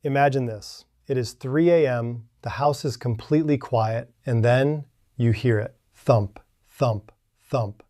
Imagine this. It is 3 a.m., the house is completely quiet, and then you hear it. Thump, thump, thump.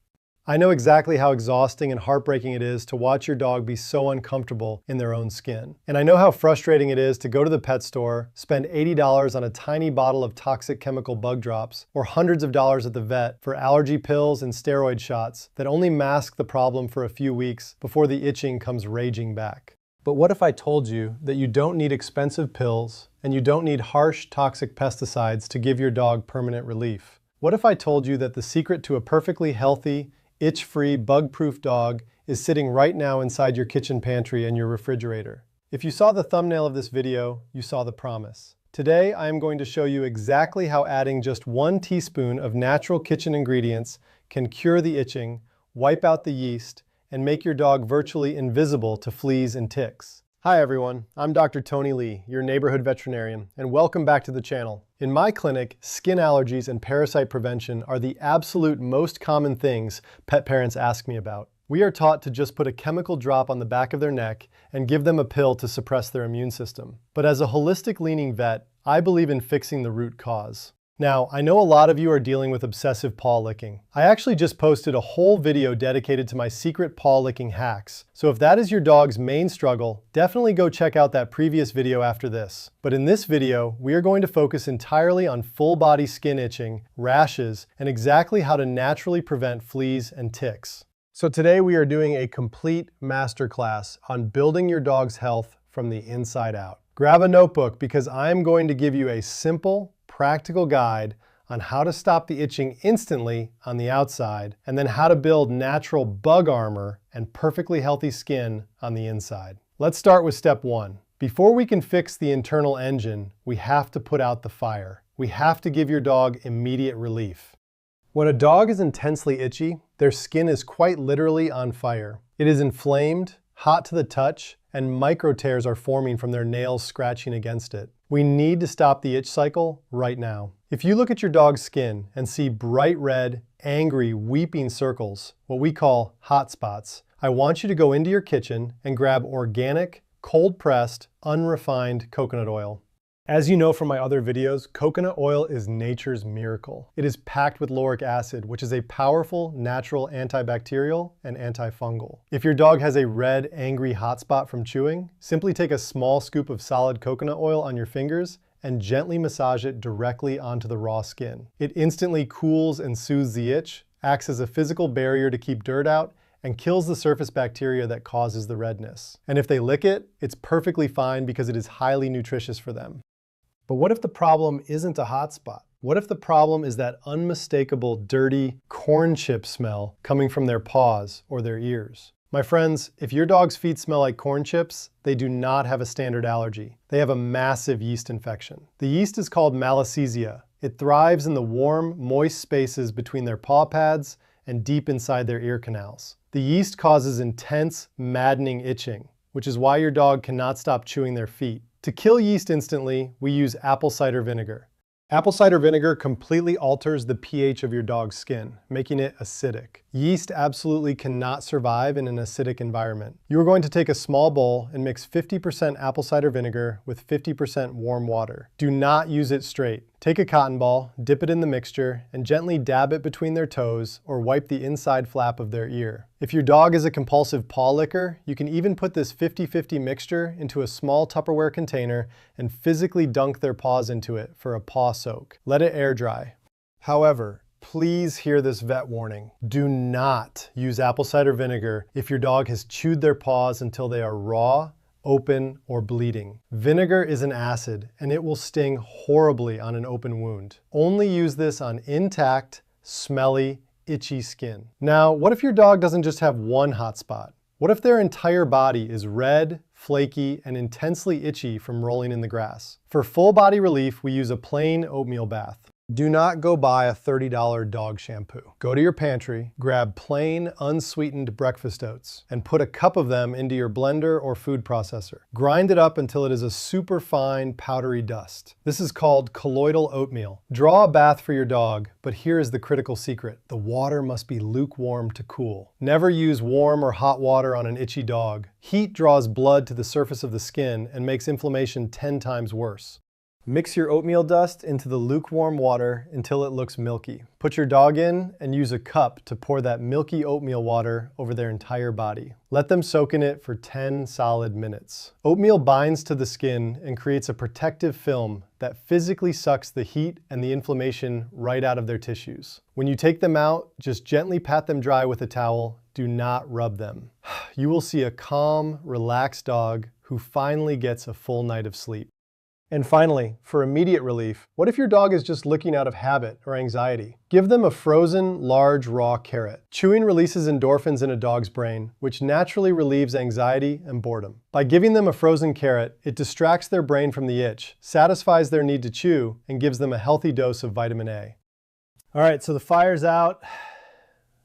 I know exactly how exhausting and heartbreaking it is to watch your dog be so uncomfortable in their own skin. And I know how frustrating it is to go to the pet store, spend $80 on a tiny bottle of toxic chemical bug drops, or hundreds of dollars at the vet for allergy pills and steroid shots that only mask the problem for a few weeks before the itching comes raging back. But what if I told you that you don't need expensive pills and you don't need harsh, toxic pesticides to give your dog permanent relief? What if I told you that the secret to a perfectly healthy, itch-free, bug-proof dog is sitting right now inside your kitchen pantry and your refrigerator? If you saw the thumbnail of this video, you saw the promise. Today, I am going to show you exactly how adding just 1 teaspoon of natural kitchen ingredients can cure the itching, wipe out the yeast, and make your dog virtually invisible to fleas and ticks. Hi everyone, I'm Dr. Tony Lee, your neighborhood veterinarian, and welcome back to the channel. In my clinic, skin allergies and parasite prevention are the absolute most common things pet parents ask me about. We are taught to just put a chemical drop on the back of their neck and give them a pill to suppress their immune system. But as a holistic-leaning vet, I believe in fixing the root cause. Now, I know a lot of you are dealing with obsessive paw licking. I actually just posted a whole video dedicated to my secret paw licking hacks. So if that is your dog's main struggle, definitely go check out that previous video after this. But in this video, we are going to focus entirely on full body skin itching, rashes, and exactly how to naturally prevent fleas and ticks. So today we are doing a complete masterclass on building your dog's health from the inside out. Grab a notebook because I am going to give you a simple, practical guide on how to stop the itching instantly on the outside, and then how to build natural bug armor and perfectly healthy skin on the inside. Let's start with step 1. Before we can fix the internal engine, we have to put out the fire. We have to give your dog immediate relief. When a dog is intensely itchy, their skin is quite literally on fire. It is inflamed, hot to the touch, and micro tears are forming from their nails scratching against it. We need to stop the itch cycle right now. If you look at your dog's skin and see bright red, angry, weeping circles, what we call hot spots, I want you to go into your kitchen and grab organic, cold-pressed, unrefined coconut oil. As you know from my other videos, coconut oil is nature's miracle. It is packed with lauric acid, which is a powerful natural antibacterial and antifungal. If your dog has a red, angry hotspot from chewing, simply take a small scoop of solid coconut oil on your fingers and gently massage it directly onto the raw skin. It instantly cools and soothes the itch, acts as a physical barrier to keep dirt out, and kills the surface bacteria that causes the redness. And if they lick it, it's perfectly fine because it is highly nutritious for them. But what if the problem isn't a hot spot? What if the problem is that unmistakable, dirty corn chip smell coming from their paws or their ears? My friends, if your dog's feet smell like corn chips, they do not have a standard allergy. They have a massive yeast infection. The yeast is called Malassezia. It thrives in the warm, moist spaces between their paw pads and deep inside their ear canals. The yeast causes intense, maddening itching, which is why your dog cannot stop chewing their feet. To kill yeast instantly, we use apple cider vinegar. Apple cider vinegar completely alters the pH of your dog's skin, making it acidic. Yeast absolutely cannot survive in an acidic environment. You are going to take a small bowl and mix 50% apple cider vinegar with 50% warm water. Do not use it straight. Take a cotton ball, dip it in the mixture, and gently dab it between their toes or wipe the inside flap of their ear. If your dog is a compulsive paw licker, you can even put this 50-50 mixture into a small Tupperware container and physically dunk their paws into it for a paw soak. Let it air dry. However, please hear this vet warning. Do not use apple cider vinegar if your dog has chewed their paws until they are raw, open, or bleeding. Vinegar is an acid and it will sting horribly on an open wound. Only use this on intact, smelly, itchy skin. Now, what if your dog doesn't just have one hot spot? What if their entire body is red, flaky, and intensely itchy from rolling in the grass? For full body relief, we use a plain oatmeal bath. Do not go buy a $30 dog shampoo. Go to your pantry, grab plain, unsweetened breakfast oats, and put a cup of them into your blender or food processor. Grind it up until it is a super fine, powdery dust. This is called colloidal oatmeal. Draw a bath for your dog, but here is the critical secret. The water must be lukewarm to cool. Never use warm or hot water on an itchy dog. Heat draws blood to the surface of the skin and makes inflammation 10 times worse. Mix your oatmeal dust into the lukewarm water until it looks milky. Put your dog in and use a cup to pour that milky oatmeal water over their entire body. Let them soak in it for 10 solid minutes. Oatmeal binds to the skin and creates a protective film that physically sucks the heat and the inflammation right out of their tissues. When you take them out, just gently pat them dry with a towel. Do not rub them. You will see a calm, relaxed dog who finally gets a full night of sleep. And finally, for immediate relief, what if your dog is just licking out of habit or anxiety? Give them a frozen, large, raw carrot. Chewing releases endorphins in a dog's brain, which naturally relieves anxiety and boredom. By giving them a frozen carrot, it distracts their brain from the itch, satisfies their need to chew, and gives them a healthy dose of vitamin A. All right, so the fire's out.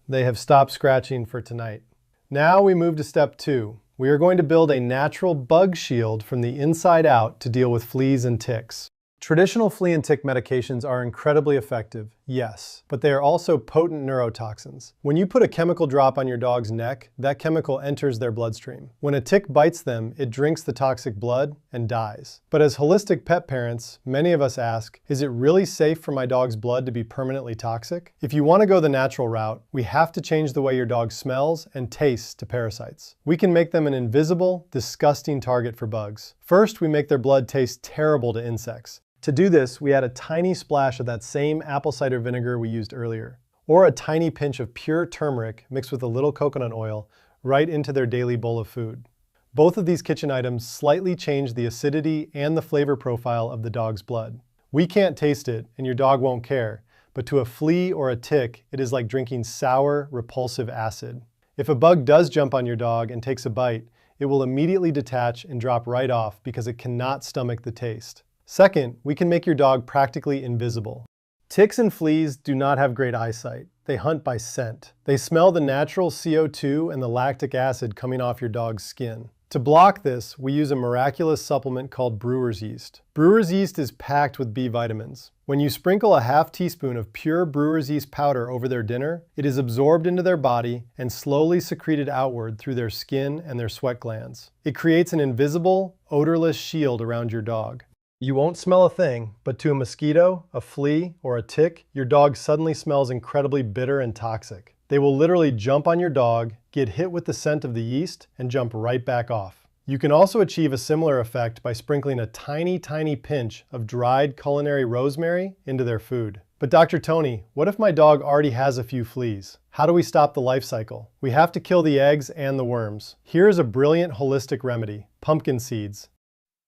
They have stopped scratching for tonight. Now we move to step 2. We are going to build a natural bug shield from the inside out to deal with fleas and ticks. Traditional flea and tick medications are incredibly effective, yes, but they are also potent neurotoxins. When you put a chemical drop on your dog's neck, that chemical enters their bloodstream. When a tick bites them, it drinks the toxic blood and dies. But as holistic pet parents, many of us ask, is it really safe for my dog's blood to be permanently toxic? If you want to go the natural route, we have to change the way your dog smells and tastes to parasites. We can make them an invisible, disgusting target for bugs. First, we make their blood taste terrible to insects. To do this, we add a tiny splash of that same apple cider vinegar we used earlier, or a tiny pinch of pure turmeric mixed with a little coconut oil right into their daily bowl of food. Both of these kitchen items slightly change the acidity and the flavor profile of the dog's blood. We can't taste it, and your dog won't care, but to a flea or a tick, it is like drinking sour, repulsive acid. If a bug does jump on your dog and takes a bite, it will immediately detach and drop right off because it cannot stomach the taste. Second, we can make your dog practically invisible. Ticks and fleas do not have great eyesight. They hunt by scent. They smell the natural CO2 and the lactic acid coming off your dog's skin. To block this, we use a miraculous supplement called brewer's yeast. Brewer's yeast is packed with B vitamins. When you sprinkle a half teaspoon of pure brewer's yeast powder over their dinner, it is absorbed into their body and slowly secreted outward through their skin and their sweat glands. It creates an invisible, odorless shield around your dog. You won't smell a thing, but to a mosquito, a flea, or a tick, your dog suddenly smells incredibly bitter and toxic. They will literally jump on your dog, get hit with the scent of the yeast, and jump right back off. You can also achieve a similar effect by sprinkling a tiny, tiny pinch of dried culinary rosemary into their food. But Dr. Tony, what if my dog already has a few fleas? How do we stop the life cycle? We have to kill the eggs and the worms. Here is a brilliant holistic remedy: pumpkin seeds.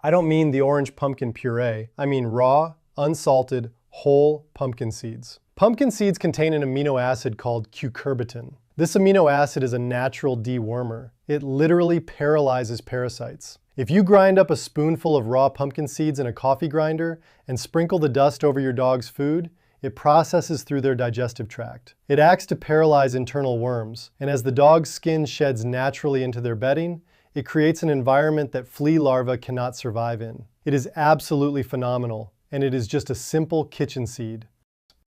I don't mean the orange pumpkin puree. I mean raw, unsalted, whole pumpkin seeds. Pumpkin seeds contain an amino acid called cucurbitin. This amino acid is a natural dewormer. It literally paralyzes parasites. If you grind up a spoonful of raw pumpkin seeds in a coffee grinder and sprinkle the dust over your dog's food, it processes through their digestive tract. It acts to paralyze internal worms, and as the dog's skin sheds naturally into their bedding, it creates an environment that flea larvae cannot survive in. It is absolutely phenomenal, and it is just a simple kitchen seed.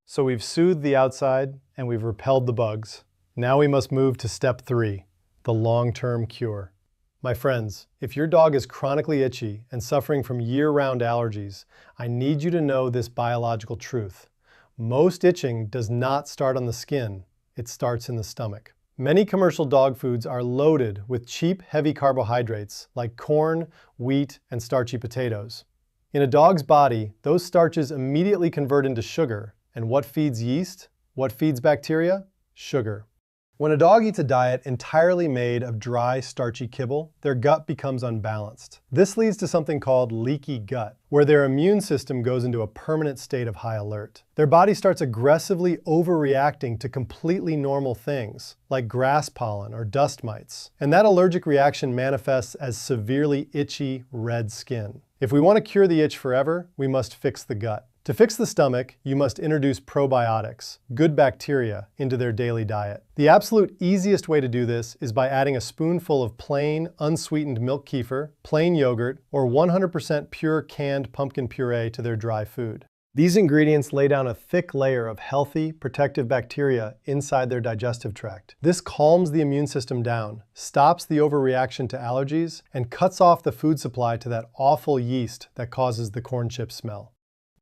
So we've soothed the outside, and we've repelled the bugs. Now we must move to step 3, the long-term cure. My friends, if your dog is chronically itchy and suffering from year-round allergies, I need you to know this biological truth. Most itching does not start on the skin, it starts in the stomach. Many commercial dog foods are loaded with cheap, heavy carbohydrates like corn, wheat, and starchy potatoes. In a dog's body, those starches immediately convert into sugar. And what feeds yeast? What feeds bacteria? Sugar. When a dog eats a diet entirely made of dry, starchy kibble, their gut becomes unbalanced. This leads to something called leaky gut, where their immune system goes into a permanent state of high alert. Their body starts aggressively overreacting to completely normal things, like grass pollen or dust mites. And that allergic reaction manifests as severely itchy, red skin. If we want to cure the itch forever, we must fix the gut. To fix the stomach, you must introduce probiotics, good bacteria, into their daily diet. The absolute easiest way to do this is by adding a spoonful of plain, unsweetened milk kefir, plain yogurt, or 100% pure canned pumpkin puree to their dry food. These ingredients lay down a thick layer of healthy, protective bacteria inside their digestive tract. This calms the immune system down, stops the overreaction to allergies, and cuts off the food supply to that awful yeast that causes the corn chip smell.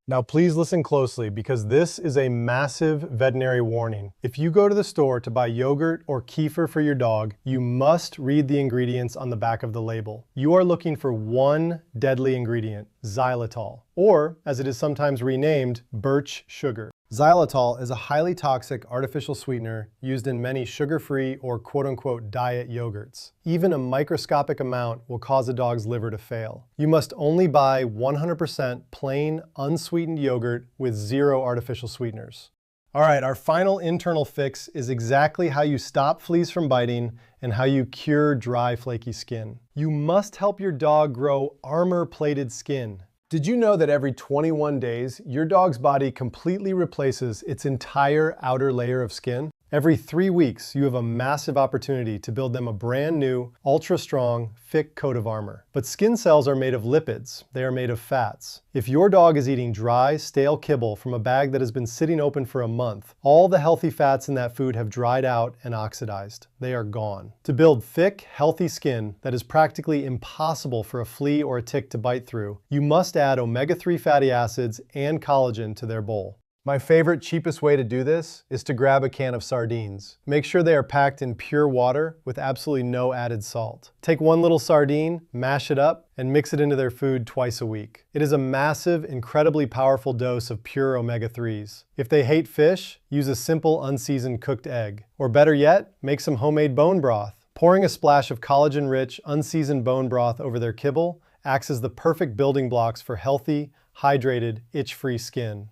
Now please listen closely, because this is a massive veterinary warning. If you go to the store to buy yogurt or kefir for your dog, you must read the ingredients on the back of the label. You are looking for one deadly ingredient, xylitol, or as it is sometimes renamed, birch sugar. Xylitol is a highly toxic artificial sweetener used in many sugar-free or quote-unquote diet yogurts. Even a microscopic amount will cause a dog's liver to fail. You must only buy 100% plain, unsweetened yogurt with 0 artificial sweeteners. All right, our final internal fix is exactly how you stop fleas from biting and how you cure dry, flaky skin. You must help your dog grow armor-plated skin. Did you know that every 21 days, your dog's body completely replaces its entire outer layer of skin? Every 3 weeks, you have a massive opportunity to build them a brand new, ultra-strong, thick coat of armor. But skin cells are made of lipids. They are made of fats. If your dog is eating dry, stale kibble from a bag that has been sitting open for a month, all the healthy fats in that food have dried out and oxidized. They are gone. To build thick, healthy skin that is practically impossible for a flea or a tick to bite through, you must add omega-3 fatty acids and collagen to their bowl. My favorite, cheapest way to do this is to grab a can of sardines. Make sure they are packed in pure water with absolutely no added salt. Take one little sardine, mash it up, and mix it into their food twice a week. It is a massive, incredibly powerful dose of pure omega-3s. If they hate fish, use a simple unseasoned cooked egg. Or better yet, make some homemade bone broth. Pouring a splash of collagen-rich, unseasoned bone broth over their kibble acts as the perfect building blocks for healthy, hydrated, itch-free skin.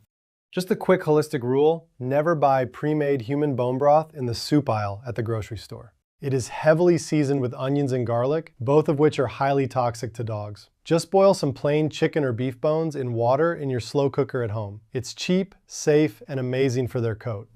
Just a quick holistic rule, never buy pre-made human bone broth in the soup aisle at the grocery store. It is heavily seasoned with onions and garlic, both of which are highly toxic to dogs. Just boil some plain chicken or beef bones in water in your slow cooker at home. It's cheap, safe, and amazing for their coat.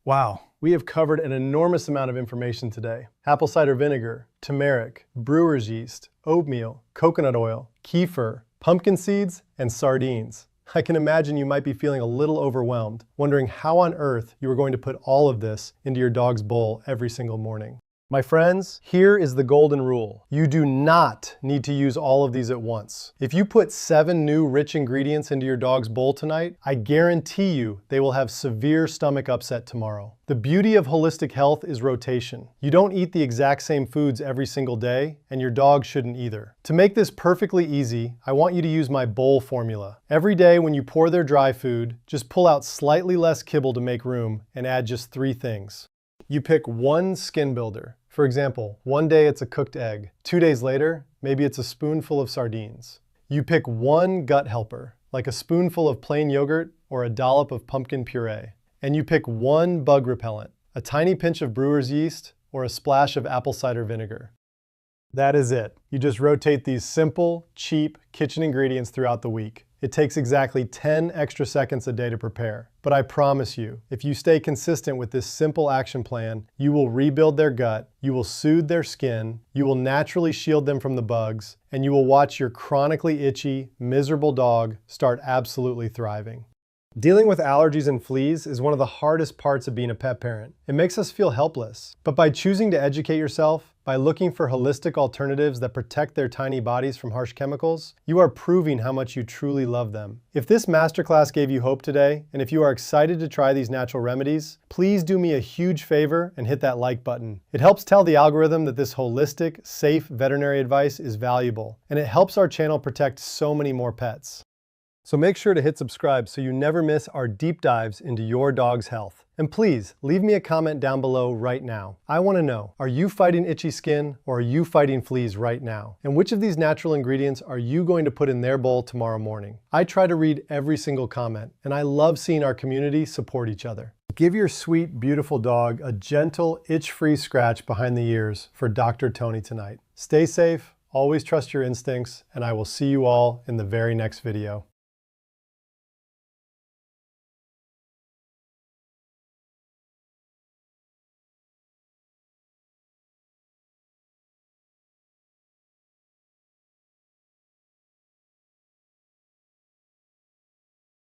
Wow, we have covered an enormous amount of information today. Apple cider vinegar, turmeric, brewer's yeast, oatmeal, coconut oil, kefir, pumpkin seeds, and sardines. I can imagine you might be feeling a little overwhelmed, wondering how on earth you are going to put all of this into your dog's bowl every single morning. My friends, here is the golden rule. You do not need to use all of these at once. If you put 7 new rich ingredients into your dog's bowl tonight, I guarantee you they will have severe stomach upset tomorrow. The beauty of holistic health is rotation. You don't eat the exact same foods every single day, and your dog shouldn't either. To make this perfectly easy, I want you to use my bowl formula. Every day when you pour their dry food, just pull out slightly less kibble to make room and add just 3 things. You pick one skin builder. For example, one day it's a cooked egg. 2 days later, maybe it's a spoonful of sardines. You pick one gut helper, like a spoonful of plain yogurt or a dollop of pumpkin puree. And you pick one bug repellent, a tiny pinch of brewer's yeast or a splash of apple cider vinegar. That is it. You just rotate these simple, cheap kitchen ingredients throughout the week. It takes exactly 10 extra seconds a day to prepare. But I promise you, if you stay consistent with this simple action plan, you will rebuild their gut, you will soothe their skin, you will naturally shield them from the bugs, and you will watch your chronically itchy, miserable dog start absolutely thriving. Dealing with allergies and fleas is one of the hardest parts of being a pet parent. It makes us feel helpless. But by choosing to educate yourself, by looking for holistic alternatives that protect their tiny bodies from harsh chemicals, you are proving how much you truly love them. If this masterclass gave you hope today, and if you are excited to try these natural remedies, please do me a huge favor and hit that like button. It helps tell the algorithm that this holistic, safe veterinary advice is valuable, and it helps our channel protect so many more pets. So make sure to hit subscribe so you never miss our deep dives into your dog's health. And please, leave me a comment down below right now. I want to know, are you fighting itchy skin or are you fighting fleas right now? And which of these natural ingredients are you going to put in their bowl tomorrow morning? I try to read every single comment, and I love seeing our community support each other. Give your sweet, beautiful dog a gentle, itch-free scratch behind the ears for Dr. Tony tonight. Stay safe, always trust your instincts, and I will see you all in the very next video.